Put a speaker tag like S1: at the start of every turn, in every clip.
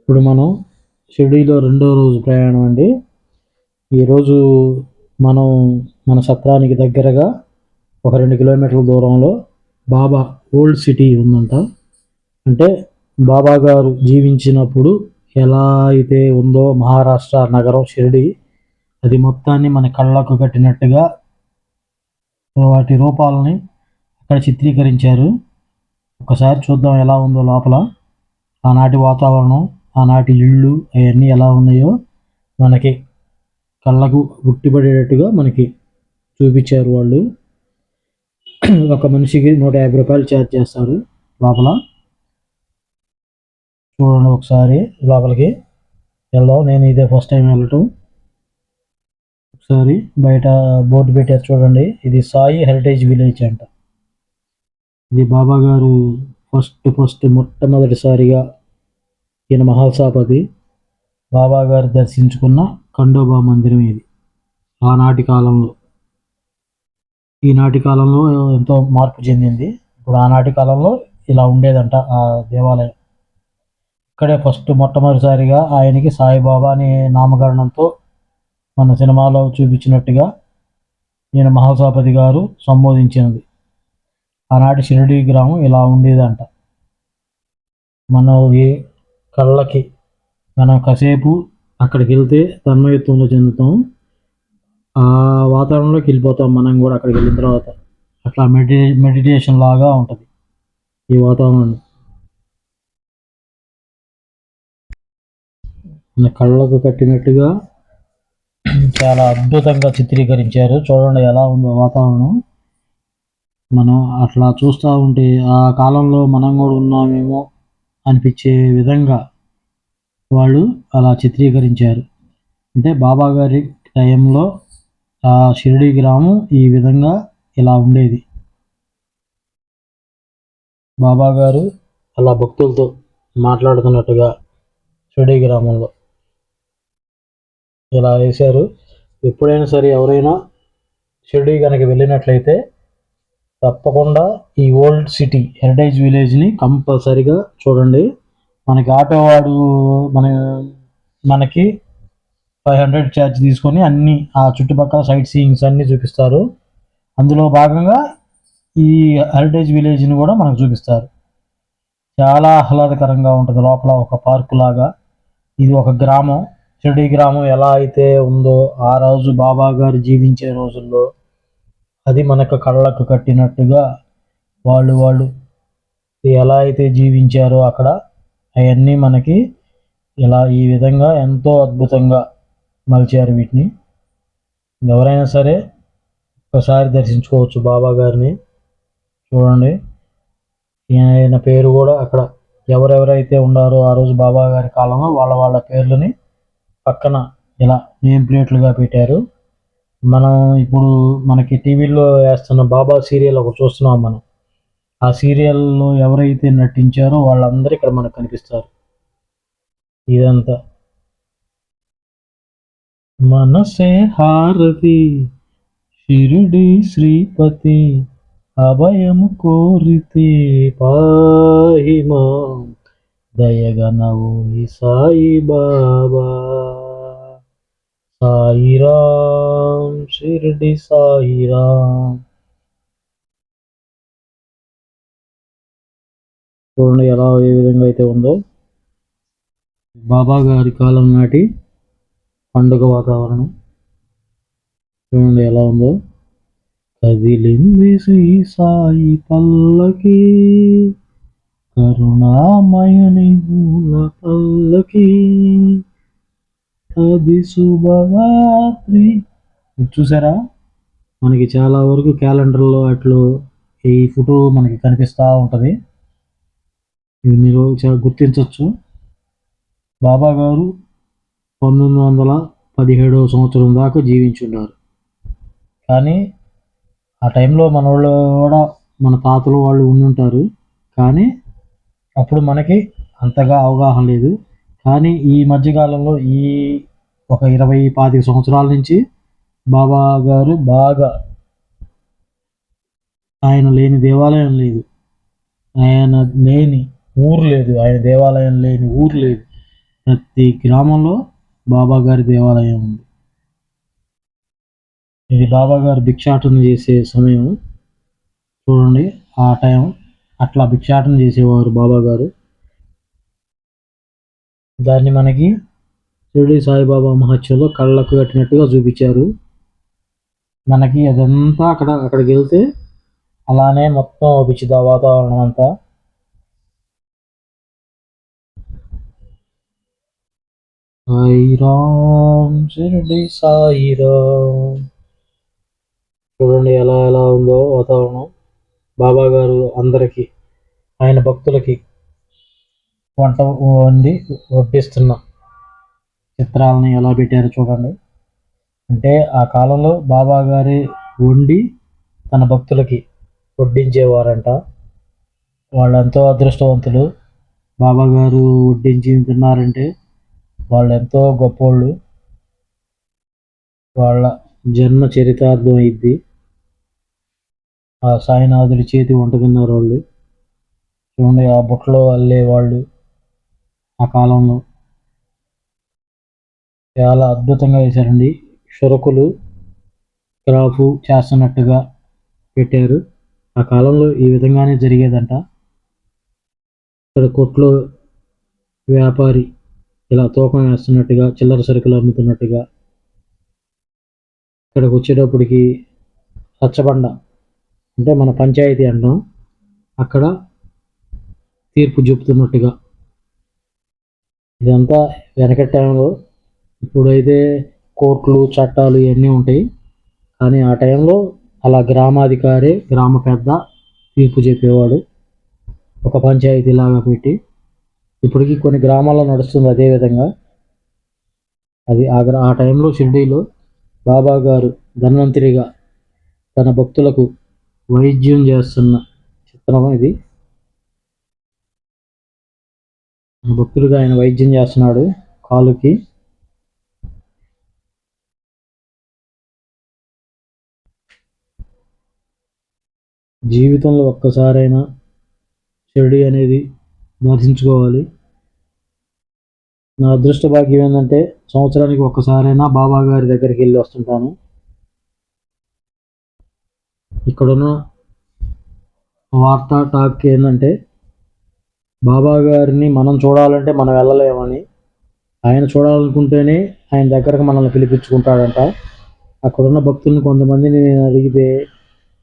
S1: ఇప్పుడు మనం షిరిడీలో రెండో రోజు ప్రయాణం అండి. ఈరోజు మనం మన సత్రానికి దగ్గరగా ఒక 2 కిలోమీటర్ల దూరంలో బాబా ఓల్డ్ సిటీ ఉందంట. అంటే బాబా గారు జీవించినప్పుడు ఎలా అయితే ఉందో మహారాష్ట్ర నగరం షిరిడి, అది మొత్తాన్ని మన కళ్ళకు కట్టినట్టుగా వాటి రూపాలని అక్కడ చిత్రీకరించారు. ఒకసారి చూద్దాం ఎలా ఉందో లోపల. ఆనాటి వాతావరణం, ఆనాటి ఇళ్ళు అవన్నీ ఎలా ఉన్నాయో మనకి కళ్ళకు ఉట్టిపడేటట్టుగా మనకి చూపించారు వాళ్ళు. ఒక మనిషికి 150 రూపాయలు ఛార్జ్ చేస్తారు లోపల. చూడండి ఒకసారి లోపలికి వెళ్దాం. నేను ఇదే ఫస్ట్ టైం వెళ్ళటం. ఒకసారి బయట బోర్డు పెట్టారు చూడండి, ఇది సాయి హెరిటేజ్ విలేజ్ అంట. ఇది బాబా గారు మొట్టమొదటిసారిగా ఈయన మహల్సాపతి బాబా గారు దర్శించుకున్న ఖండోబా మందిరం ఇది. ఆనాటి కాలంలో, ఈనాటి కాలంలో ఎంతో మార్పు చెందింది. ఇప్పుడు ఆనాటి కాలంలో ఇలా ఉండేదంట ఆ దేవాలయం. ఇక్కడే మొట్టమొదటిసారిగా ఆయనకి సాయిబాబా అనే నామకరణంతో మన సినిమాలో చూపించినట్టుగా ఈయన మహల్సాపతి గారు సంబోధించినది. ఆనాటి షిరిడి గ్రామం ఇలా ఉండేదంట. మన కళ్ళకి మనం కాసేపు అక్కడికి వెళ్తే తన్మయత్వంలో చెందుతాం. ఆ వాతావరణంలోకి వెళ్ళిపోతాం మనం కూడా అక్కడికి వెళ్ళిన తర్వాత. అట్లా మెడిటేషన్ లాగా ఉంటుంది ఈ వాతావరణం. మన కళ్ళకు కట్టినట్టుగా చాలా అద్భుతంగా చిత్రీకరించారు. చూడండి ఎలా ఉందో వాతావరణం. మనం అట్లా చూస్తూ ఉంటే ఆ కాలంలో మనం కూడా ఉన్నామేమో అనిపించే విధంగా వాళ్ళు అలా చిత్రీకరించారు. అంటే బాబా గారి టైంలో ఆ షిరిడి గ్రామం ఈ విధంగా ఇలా ఉండేది. బాబా గారు అలా భక్తులతో మాట్లాడుతున్నట్టుగా షిరిడి గ్రామంలో ఇలా వేశారు. ఎప్పుడైనా సరే ఎవరైనా షిరిడి కనుక వెళ్ళినట్లయితే తప్పకుండా ఈ ఓల్డ్ సిటీ హెరిటేజ్ విలేజ్ని కంపల్సరిగా చూడండి. మనకి ఆటో వాడు మనకి 500 ఛార్జ్ తీసుకొని అన్ని ఆ చుట్టుపక్కల సైట్ సీయింగ్స్ అన్నీ చూపిస్తారు. అందులో భాగంగా ఈ హెరిటేజ్ విలేజ్ని కూడా మనకు చూపిస్తారు. చాలా ఆహ్లాదకరంగా ఉంటుంది. లోపల ఒక పార్కు లాగా. ఇది ఒక గ్రామం. షిరిడి గ్రామం ఎలా అయితే ఉందో ఆ రోజు బాబా గారు జీవించే రోజుల్లో అది మనకు కళ్ళకు కట్టినట్టుగా వాళ్ళు ఎలా అయితే జీవించారో అక్కడ అవన్నీ మనకి ఇలా ఈ విధంగా ఎంతో అద్భుతంగా మలిచారు వీటిని. ఎవరైనా సరే ఒకసారి దర్శించుకోవచ్చు బాబా గారిని. చూడండి, ఆయన పేరు కూడా అక్కడ ఎవరెవరైతే ఉన్నారో ఆ రోజు బాబా గారి కాలంలో వాళ్ళ పేర్లని పక్కన ఇలా నేమ్ ప్లేట్లుగా పెట్టారు. మనం ఇప్పుడు మనకి టీవీలో వేస్తున్న బాబా సీరియల్ ఒకటి చూస్తున్నాం మనం. ఆ సీరియల్లో ఎవరైతే నటించారో వాళ్ళందరూ ఇక్కడ మనకు కనిపిస్తారు. ఇదంతా మనసే హారతి షిరిడి శ్రీపతి అభయము కోరితే పాహిమా దయగనవు సాయి బాబా. సాయిరామ్ షిరిడి సాయిరామ్. చూడండి ఎలా ఏ విధంగా అయితే ఉందో బాబా గారి కాలం నాటి పండుగ వాతావరణం. చూడండి ఎలా ఉందో. కదిలింది శ్రీ సాయి పల్లకి కరుణామయుని మూల పల్లకి అది శుభరాత్రి. చూసారా, మనకి చాలా వరకు క్యాలెండర్లో అట్లు ఈ ఫోటో మనకి కనిపిస్తూ ఉంటుంది. ఇది మీరు గుర్తించవచ్చు. బాబా గారు 1917వ సంవత్సరం దాకా జీవించున్నారు. కానీ ఆ టైంలో మన వాళ్ళు కూడా మన తాతలు వాళ్ళు ఉండుంటారు. కానీ అప్పుడు మనకి అంతగా అవగాహన లేదు. కానీ ఈ మధ్యకాలంలో ఈ ఒక 20-25 సంవత్సరాల నుంచి బాబా గారు బాగా, ఆయన లేని దేవాలయం లేదు, ఆయన లేని ఊరు లేదు, ఆయన దేవాలయం లేని ఊరు లేదు. ప్రతి గ్రామంలో బాబా గారి దేవాలయం ఉంది. ఇది బాబా గారు భిక్షాటన చేసే సమయం చూడండి. ఆ టైం అట్లా భిక్షాటన చేసేవారు బాబా గారు. దాన్ని మనకి షిరిడి సాయిబాబా మహత్యంలో కళ్ళకు కట్టినట్టుగా చూపించారు. మనకి అదంతా అక్కడికి వెళ్తే అలానే మొత్తం అవుపిచ్చిద్ది ఆ వాతావరణం అంతా. సాయిరామ్ షిరిడి సాయిరామ్. చూడండి ఎలా ఎలా ఉందో వాతావరణం. బాబా గారు అందరికీ ఆయన భక్తులకి వంట వండి వడ్డిస్తున్న చిత్రాలని ఎలా పెట్టారో చూడండి. అంటే ఆ కాలంలో బాబా గారి వండి తన భక్తులకి వడ్డించేవారంట. వాళ్ళెంతో అదృష్టవంతులు. బాబా గారు వడ్డించి తిన్నారంటే వాళ్ళు ఎంతో గొప్పోళ్ళు. వాళ్ళ జన్మ చరితార్థం అయింది. ఆ సాయినాథుడి చేతి వంట తిన్నారు వాళ్ళు. చూడండి ఆ బుట్టలో అల్లే వాళ్ళు ఆ కాలంలో చాలా అద్భుతంగా వేశారండి. షురకులు క్రాఫు చేస్తున్నట్టుగా పెట్టారు. ఆ కాలంలో ఈ విధంగానే జరిగేదంట. ఇక్కడ కొట్లో వ్యాపారి ఇలా తూకం వేస్తున్నట్టుగా, చిల్లర సరుకులు అమ్ముతున్నట్టుగా. ఇక్కడికి వచ్చేటప్పటికి రచ్చబండ అంటే మన పంచాయతీ అంటాం, అక్కడ తీర్పు చెబుతున్నట్టుగా. ఇదంతా వెనకటి టైంలో. ఇప్పుడైతే కోర్టులు చట్టాలు ఇవన్నీ ఉంటాయి. కానీ ఆ టైంలో అలా గ్రామాధికారి గ్రామ పెద్ద తీర్పు చెప్పేవాడు ఒక పంచాయతీ లాగా పెట్టి. ఇప్పటికీ కొన్ని గ్రామాల్లో నడుస్తుంది అదే విధంగా. అది ఆ టైంలో షిరిడీలో బాబా గారు ధన్వంతరిగా తన భక్తులకు వైద్యం చేస్తున్న చిత్రం ఇది. భక్తులుగా ఆయన వైద్యం చేస్తున్నాడు కాలుకి. జీవితంలో ఒక్కసారైనా షిరిడి అనేది దర్శించుకోవాలి. నా అదృష్ట భాగ్యం ఏంటంటే సంవత్సరానికి ఒక్కసారైనా బాబా గారి దగ్గరికి వెళ్ళి వస్తుంటాను. ఇక్కడున్న వార్తా టాక్ ఏంటంటే బాబా గారిని మనం చూడాలంటే మనం వెళ్ళలేమని, ఆయన చూడాలనుకుంటేనే ఆయన దగ్గరకు మనల్ని పిలిపించుకుంటాడంట. అక్కడున్న భక్తుల్ని కొంతమందిని నేను అడిగితే,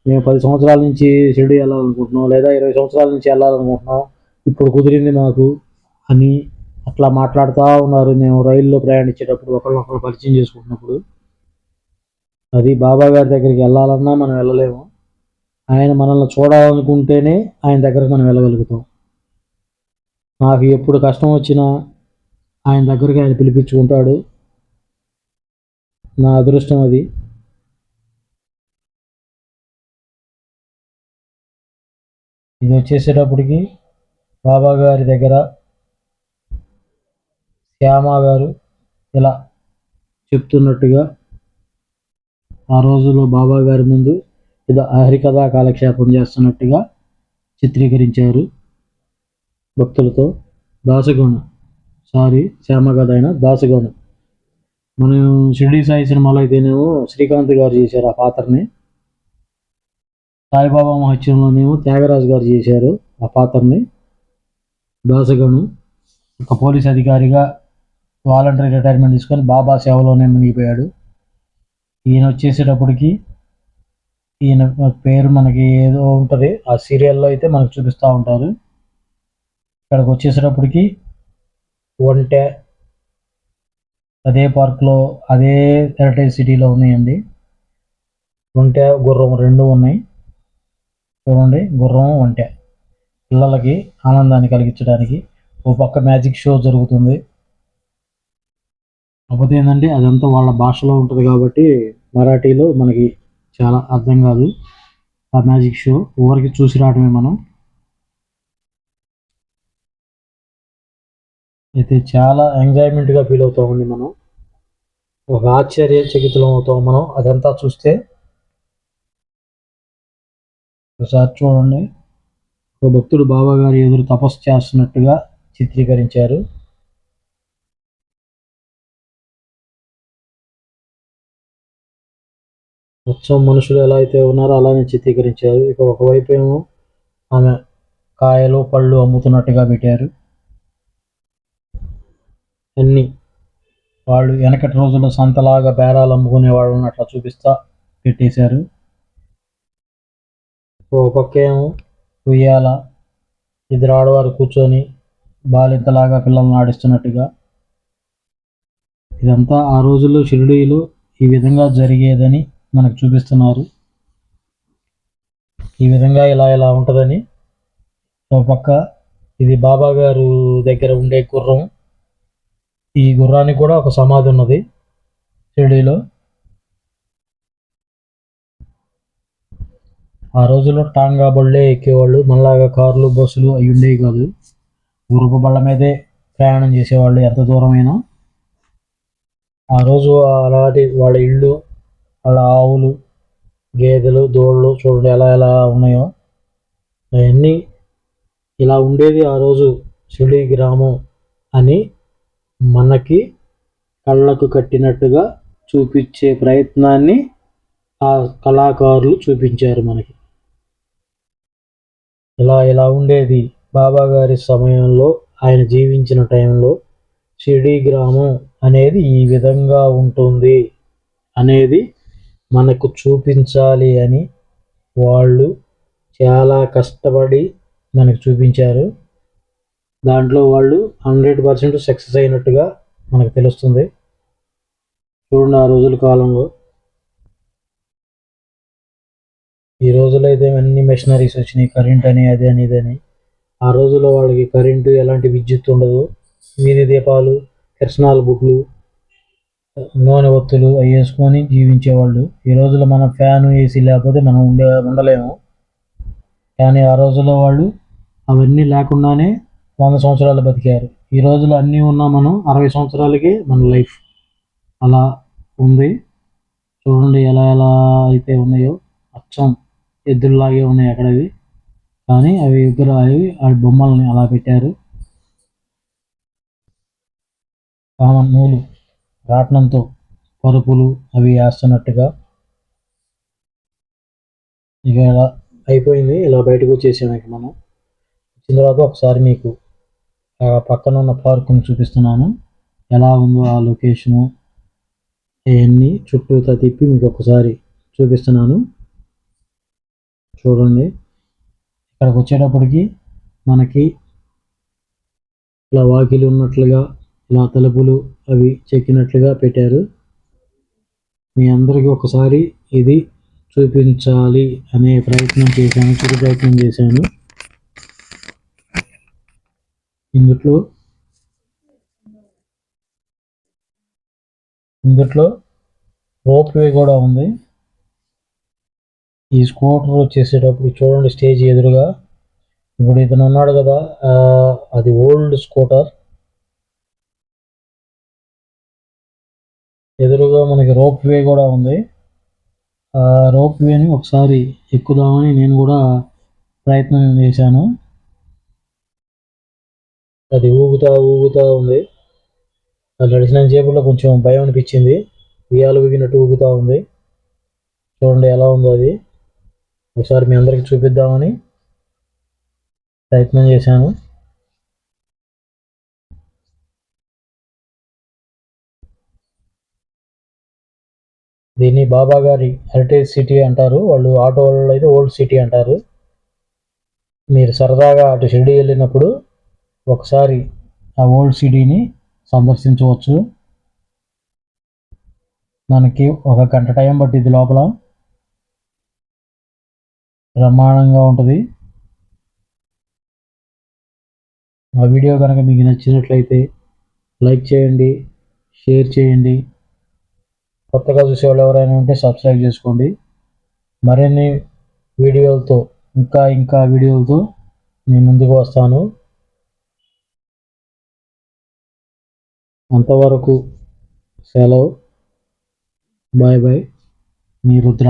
S1: మేము 10 సంవత్సరాల నుంచి షిరిడి వెళ్ళాలనుకుంటున్నాం, లేదా 20 సంవత్సరాల నుంచి వెళ్ళాలనుకుంటున్నాం, ఇప్పుడు కుదిరింది మాకు అని అట్లా మాట్లాడుతూ ఉన్నారు. మేము రైల్లో ప్రయాణించేటప్పుడు ఒకళ్ళొకళ్ళు పరిచయం చేసుకుంటున్నప్పుడు. అది బాబా గారి దగ్గరికి వెళ్ళాలన్నా మనం వెళ్ళలేము. ఆయన మనల్ని చూడాలనుకుంటేనే ఆయన దగ్గరకు మనం వెళ్ళగలుగుతాం. నాకు ఎప్పుడు కష్టం వచ్చినా ఆయన దగ్గరికి ఆయన పిలిపించుకుంటాడు. నా అదృష్టం అది. ఇది వచ్చేసేటప్పటికి బాబా గారి దగ్గర శ్యామ గారు ఇలా చెప్తున్నట్టుగా ఆ రోజుల్లో బాబా గారి ముందు ఏదో హరికథా కాలక్షేపం చేస్తున్నట్టుగా చిత్రీకరించారు భక్తులతో. దాసగౌణ శ్యామ కథ అయిన దాసగౌణ. మనం షిరిడి సాయి సినిమాలో అయితేనేమో శ్రీకాంత్ గారు చేశారు ఆ పాత్రని. సాయిబాబా మహత్యంలోనేమో త్యాగరాజు గారు చేశారు ఆ పాత్రని. దాసగను ఒక పోలీస్ అధికారిగా వాలంటరీ రిటైర్మెంట్ తీసుకొని బాబా సేవలోనే మునిగిపోయాడు. ఈయన వచ్చేసేటప్పటికి ఈయన పేరు మనకి ఏదో ఉంటుంది ఆ సీరియల్లో అయితే మనకు చూపిస్తూ ఉంటారు. ఇక్కడికి వచ్చేసేటప్పటికి ఒంటె అదే పార్క్లో అదే హెరిటేజ్ సిటీలో ఉన్నాయండి. ఒంటె గుర్రం రెండు ఉన్నాయి చూడండి. గుర్రం ఒంటె పిల్లలకి ఆనందాన్ని కలిగించడానికి. ఓ పక్క మ్యాజిక్ షో జరుగుతుంది. కాకపోతే ఏంటంటే అదంతా వాళ్ళ భాషలో ఉంటుంది కాబట్టి మరాఠీలో మనకి చాలా అర్థం కాదు ఆ మ్యాజిక్ షో. ఊరికి చూసి రావడమే మనం. అయితే చాలా ఎంజాయ్మెంట్గా ఫీల్ అవుతామండి మనం. ఒక ఆశ్చర్యచకితులం అవుతాం మనం అదంతా చూస్తే. ఒకసారి చూడండి, ఒక భక్తుడు బాబా గారి ఎదురు తపస్సు చేస్తున్నట్టుగా చిత్రీకరించారు. మొత్తం మనుషులు ఎలా అయితే ఉన్నారో అలానే చిత్రీకరించారు. ఇక ఒకవైపు ఏమో ఆమె కాయలు పళ్ళు అమ్ముతున్నట్టుగా పెట్టారు. అన్ని వాళ్ళు వెనకటి రోజుల్లో సంతలాగా బేరాలు అమ్ముకునే వాళ్ళని అట్లా చూపిస్తా పెట్టేశారు. ఓ పక్క ఏమో ఉయ్యాల, ఇద్దరు ఆడవారు కూర్చొని బాలింతలాగా పిల్లల్ని ఆడిస్తున్నట్టుగా. ఇదంతా ఆ రోజుల్లో షిరిడీలో ఈ విధంగా జరిగేదని మనకు చూపిస్తున్నారు. ఈ విధంగా ఇలా ఉంటుందని. ఒక పక్క ఇది బాబా గారు దగ్గర ఉండే గుర్రం. ఈ గుర్రానికి కూడా ఒక సమాధి ఉన్నది షిరిడీలో. ఆ రోజుల్లో టాంగా బళ్ళే ఎక్కేవాళ్ళు, మనలాగా కార్లు బస్సులు అవి ఉండేవి కాదు. గుర్రపు బళ్ళ మీదే ప్రయాణం చేసేవాళ్ళు ఎంత దూరమైనా. ఆ రోజు అలాంటి వాళ్ళ ఇళ్ళు, వాళ్ళ ఆవులు, గేదెలు, దూడలు చూడండి ఎలా ఉన్నాయో. అవన్నీ ఇలా ఉండేది ఆ రోజు షిరిడీ గ్రామం అని మనకి కళ్ళకు కట్టినట్టుగా చూపించే ప్రయత్నాన్ని ఆ కళాకారులు చూపించారు మనకి. ఇలా ఉండేది బాబా గారి సమయంలో, ఆయన జీవించిన టైంలో షిరిడీ గ్రామం అనేది ఈ విధంగా ఉంటుంది అనేది మనకు చూపించాలి అని వాళ్ళు చాలా కష్టపడి మనకు చూపించారు. దాంట్లో వాళ్ళు 100% సక్సెస్ అయినట్టుగా మనకు తెలుస్తుంది. చూడండి ఆ రోజుల కాలంలో. ఈ రోజుల్లో అయితే అన్ని మెషినరీస్ వచ్చినాయి, కరెంట్ అని అది అని ఇదని. ఆ రోజుల్లో వాళ్ళకి కరెంటు, ఎలాంటి విద్యుత్ ఉండదు. వీధి దీపాలు, కిరసనాల బుడ్లు, నూనె ఒత్తులు అవి వేసుకొని జీవించేవాళ్ళు. ఈ రోజుల్లో మనం ఫ్యాను, ఏసీ లేకపోతే మనం ఉండలేము. కానీ ఆ రోజుల్లో వాళ్ళు అవన్నీ లేకుండానే 100 సంవత్సరాలు బతికారు. ఈ రోజుల్లో అన్నీ ఉన్నా మనం 60 సంవత్సరాలకే మన లైఫ్ అలా ఉంది. చూడండి ఎలా అయితే ఉన్నాయో. అచ్చం ఎద్దుల్లాగే ఉన్నాయి అక్కడవి. కానీ అవి ఆ బొమ్మల్ని అలా పెట్టారు. కామన్ నూలు రాట్నంతో పరుపులు అవి వేస్తున్నట్టుగా. ఇక ఇలా అయిపోయింది. ఇలా బయటకు వచ్చేసాము. ఇక మనం వచ్చిన తర్వాత ఒకసారి మీకు ఆ పక్కన ఉన్న పార్కుని చూపిస్తున్నాను. ఎలా ఉందో ఆ లొకేషను అవన్నీ చుట్టూతా తిప్పి మీకు ఒకసారి చూపిస్తున్నాను. చూడండి. ఇక్కడికి వచ్చేటప్పటికి మనకి ఇలా వాకిలి ఉన్నట్లుగా, ఇలా తలుపులు అవి చెక్కినట్లుగా పెట్టారు. మీ అందరికీ ఒకసారి ఇది చూపించాలి అనే ప్రయత్నం చేశాను, చిరు ప్రయత్నం చేశాను. ఇందుట్లో రోప్ వే కూడా ఉంది. ఈ స్కూటర్ వచ్చేసేటప్పుడు చూడండి, స్టేజ్ ఎదురుగా ఇప్పుడు ఇతను ఉన్నాడు కదా, అది ఓల్డ్ స్కూటర్. ఎదురుగా మనకి రోప్ వే కూడా ఉంది. ఆ రోప్ వేని ఒకసారి ఎక్కుదామని నేను కూడా ప్రయత్నం చేశాను. అది ఊగుతా ఉంది. అది నడిచిన చేపల్లో కొంచెం భయం అనిపించింది. ఉయ్యాలు ఊగినట్టు ఊగుతూ ఉంది. చూడండి ఎలా ఉందో అది. ఒకసారి మీ అందరికి చూపిద్దామని ప్రయత్నం చేశాను. దీన్ని బాబా గారి హెరిటేజ్ సిటీ అంటారు. వాళ్ళు ఆటో వాళ్ళు అయితే ఓల్డ్ సిటీ అంటారు. మీరు సరదాగా అటు షిరిడి వెళ్ళినప్పుడు ఒకసారి ఆ ఓల్డ్ సిటీని సందర్శించవచ్చు. మనకి 1 గంట టైం పట్టింది. లోపల బ్రహ్మాండంగా ఉంటుంది. ఆ వీడియో కనుక మీకు నచ్చినట్లయితే లైక్ చేయండి, షేర్ చేయండి. కొత్తగా చూసేవాళ్ళు ఎవరైనా ఉంటే సబ్స్క్రైబ్ చేసుకోండి. మరిన్ని వీడియోలతో ఇంకా వీడియోలతో నేను ముందుకు వస్తాను. అంతవరకు సెలవు. Bye bye. మీ రుద్ర.